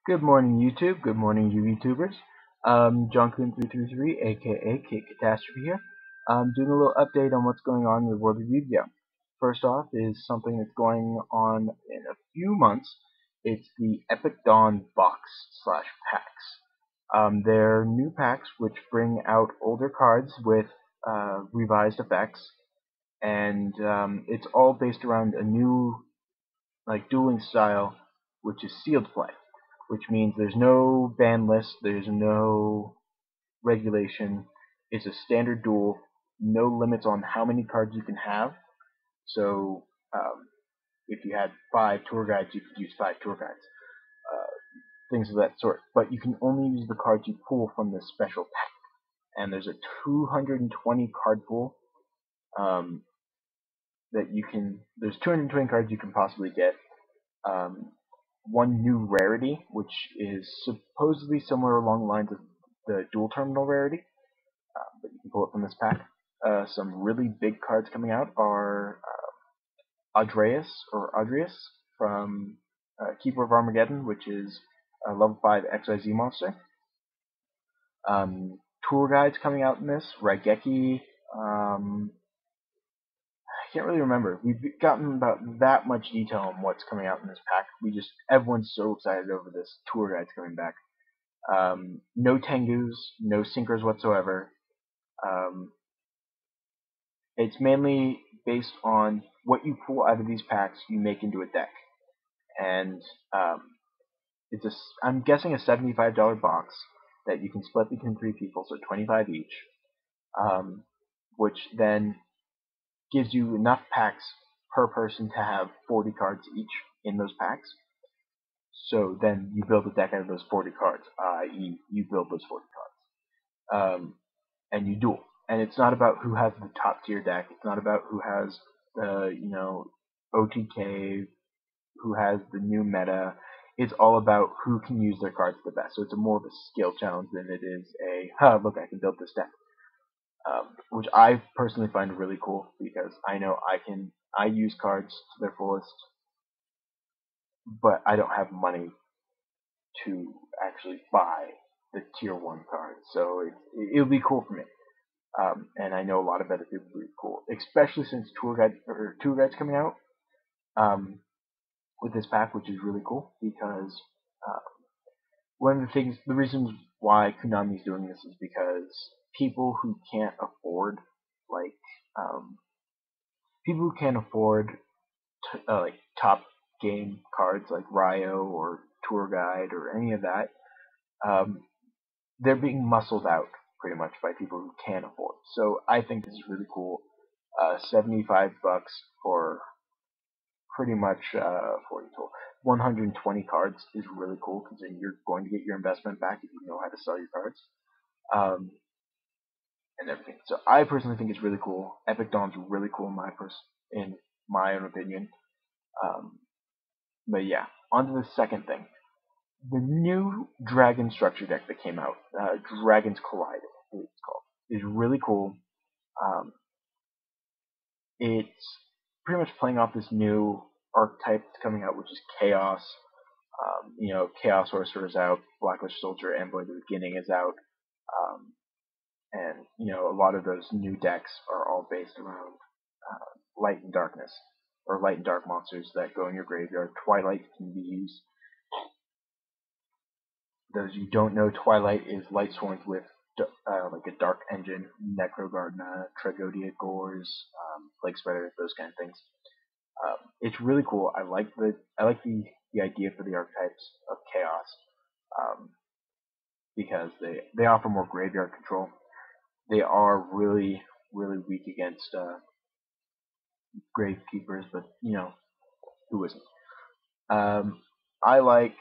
Good morning, YouTube. Good morning, you YouTubers. JohnCoon333, aka Kate Catastrophe here. Doing a little update on what's going on in the world of Yu-Gi-Oh! First off is something that's going on in a few months. It's the Epic Dawn box slash packs. They're new packs which bring out older cards with revised effects, and it's all based around a new dueling style, which is sealed play, which means there's no ban list, there's no regulation. It's a standard duel, no limits on how many cards you can have. So if you had 5 tour guides, you could use 5 tour guides, things of that sort. But you can only use the cards you pull from this special pack. And there's a 220 card pool um, that you can. There's 220 cards you can possibly get. Um, one new rarity, which is supposedly somewhere along the lines of the dual terminal rarity, but you can pull it from this pack. Some really big cards coming out are Adreus from Keeper of Armageddon, which is a level 5 XYZ monster. Um, Tour guides coming out in this, Raigeki. I can't really remember. We've gotten about that much detail on what's coming out in this pack. Everyone's so excited over this tour guides coming back. No Tengus, no Sinkers whatsoever. Um, it's mainly based on what you pull out of these packs, you make into a deck, and I'm guessing a $75 box that you can split between 3 people, so 25 each, which then gives you enough packs per person to have 40 cards each in those packs. So then you build a deck out of those 40 cards, i.e., you build those 40 cards. And you duel. And it's not about who has the top tier deck. It's not about who has the OTK, who has the new meta. It's all about who can use their cards the best. So it's more of a skill challenge than it is look, I can build this deck. Which I personally find really cool because I know I use cards to their fullest, but I don't have money to actually buy the tier 1 cards. So it'll be cool for me. And I know a lot of other people would be cool, especially since tour guides coming out with this pack, which is really cool because uh, the reasons why Konami's doing this is because people who can't afford like people who can't afford like top game cards like Ryo or Tour Guide or any of that, um, they're being muscled out pretty much by people who can afford. So I think this is really cool. $75 for pretty much 40 total. 120 cards is really cool because then you're going to get your investment back if you know how to sell your cards, um, and everything. So I personally think it's really cool. Epic Dawn's really cool in my own opinion. Um, but yeah, on to the second thing. The new Dragon structure deck that came out, Dragon's Collide, I believe it's called, is really cool. Um, it's pretty much playing off this new archetype that's coming out, which is Chaos. Chaos Sorcerer is out, Blacklist Soldier, Envoy of the Beginning is out, and a lot of those new decks are all based around light and darkness, or light and dark monsters that go in your graveyard. Twilight can be used. Those you don't know, Twilight is Light Sworns with like a Dark Engine, Necrogardna, Tragodia Gores, Plague Spreader, those kind of things. It's really cool. I like the idea for the archetypes of Chaos, because they offer more graveyard control. They are really really weak against Gravekeepers, but who isn't? I like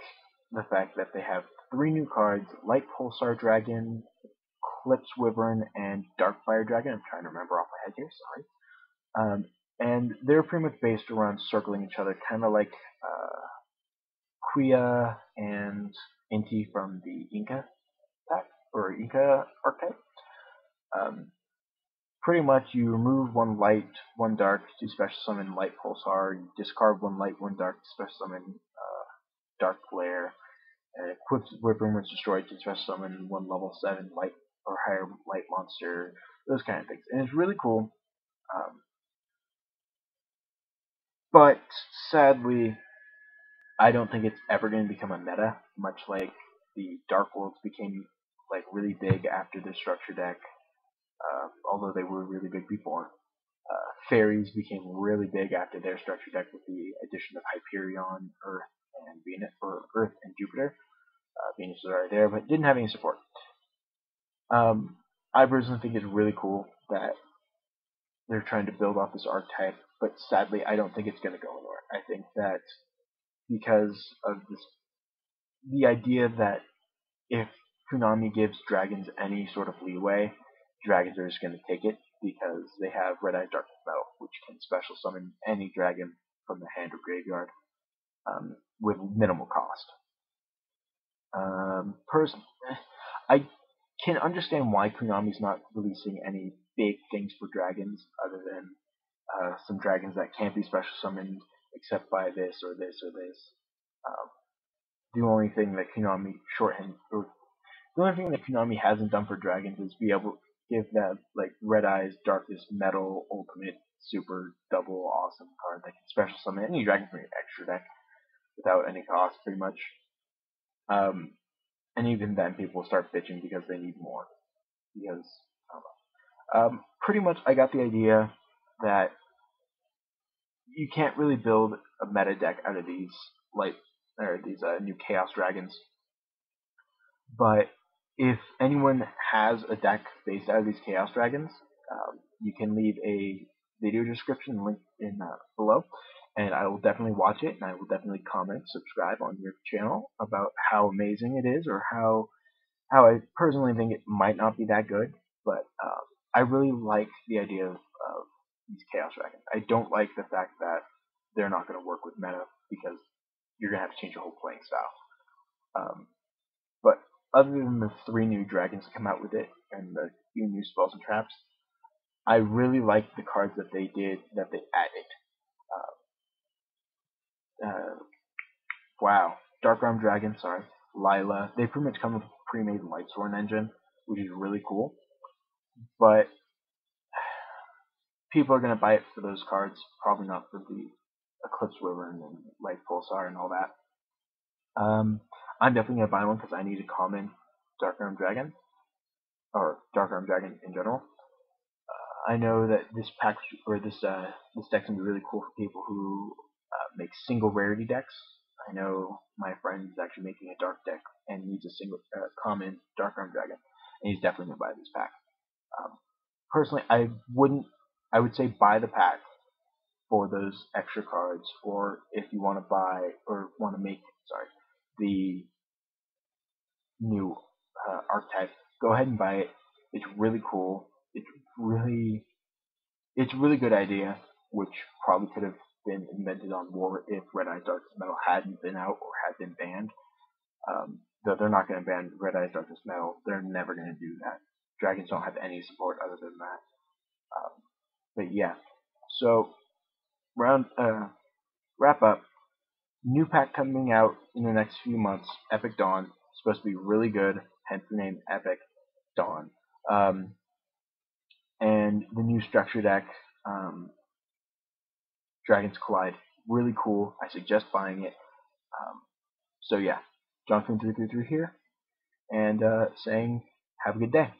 the fact that they have 3 new cards: Light Pulsar Dragon, Eclipse Wyvern, and Darkfire Dragon. I'm trying to remember off my head here, sorry. And they're pretty much based around circling each other, kind of like Kuya and Inti from the Inca pack, or Inca archetype. Um, Pretty much you remove 1 light, 1 dark to special summon Light Pulsar, you discard 1 light, 1 dark to special summon Dark Flare, and equipped with rumors destroyed can special summon one level 7 light or higher light monster, those kind of things. And it's really cool. But sadly, I don't think it's ever going to become a meta, much like the Dark Worlds became like really big after the structure deck, although they were really big before. Fairies became really big after their structure deck with the addition of Hyperion, Earth, and Venus, or Earth and Jupiter. Venus was already there, but didn't have any support. I personally think it's really cool that they're trying to build off this archetype, but sadly, I don't think it's going to go anywhere. I think that because of this, the idea that if Konami gives dragons any sort of leeway, dragons are just going to take it because they have Red Eye Darkness Metal, which can special summon any dragon from the hand or graveyard with minimal cost. Personally, I can understand why Konami's not releasing any big things for dragons other than some dragons that can't be special summoned except by this or this or this. The only thing that Konami the only thing that Konami hasn't done for dragons is be able to give that like Red Eyes Darkness Metal Ultimate Super Double Awesome card that can special summon any dragon from your extra deck without any cost, pretty much. And even then, people start bitching because they need more. Because I don't know. Pretty much, I got the idea that you can't really build a meta deck out of these new Chaos Dragons. But if anyone has a deck based out of these Chaos Dragons, you can leave a video description link in below, and I will definitely watch it, and I will definitely comment, subscribe on your channel about how amazing it is, or how I personally think it might not be that good, but I really like the idea of these Chaos Dragons. I don't like the fact that they're not going to work with meta because you're going to have to change your whole playing style. But other than the 3 new dragons that come out with it and the few new spells and traps, I really like the cards that they added. Wow, Dark Arm Dragon, sorry, Lila. They pretty much come with a pre-made Lightsworn engine, which is really cool. But people are going to buy it for those cards, probably not for the Eclipse Wyvern and Light Pulsar and all that. I'm definitely going to buy one because I need a common Dark Arm Dragon, or Dark Arm Dragon in general. I know that this pack or this deck can be really cool for people who make single rarity decks. I know my friend is actually making a dark deck and needs a single common Dark Arm Dragon, and he's definitely gonna buy this pack. Personally, I would say buy the pack for those extra cards, or if you want to buy or want to make the new archetype, go ahead and buy it. It's really cool. It's a really good idea, which probably could have been invented on War if Red Eye Darkness Metal hadn't been out or had been banned. Though they're not going to ban Red Eye Darkness Metal, they're never going to do that. Dragons don't have any support other than that. But yeah, so wrap up. New pack coming out in the next few months. Epic Dawn. It's supposed to be really good, hence the name Epic Dawn. And the new structure deck, Dragons Collide, really cool. I suggest buying it. So yeah, Jonathan333 here, and saying have a good day.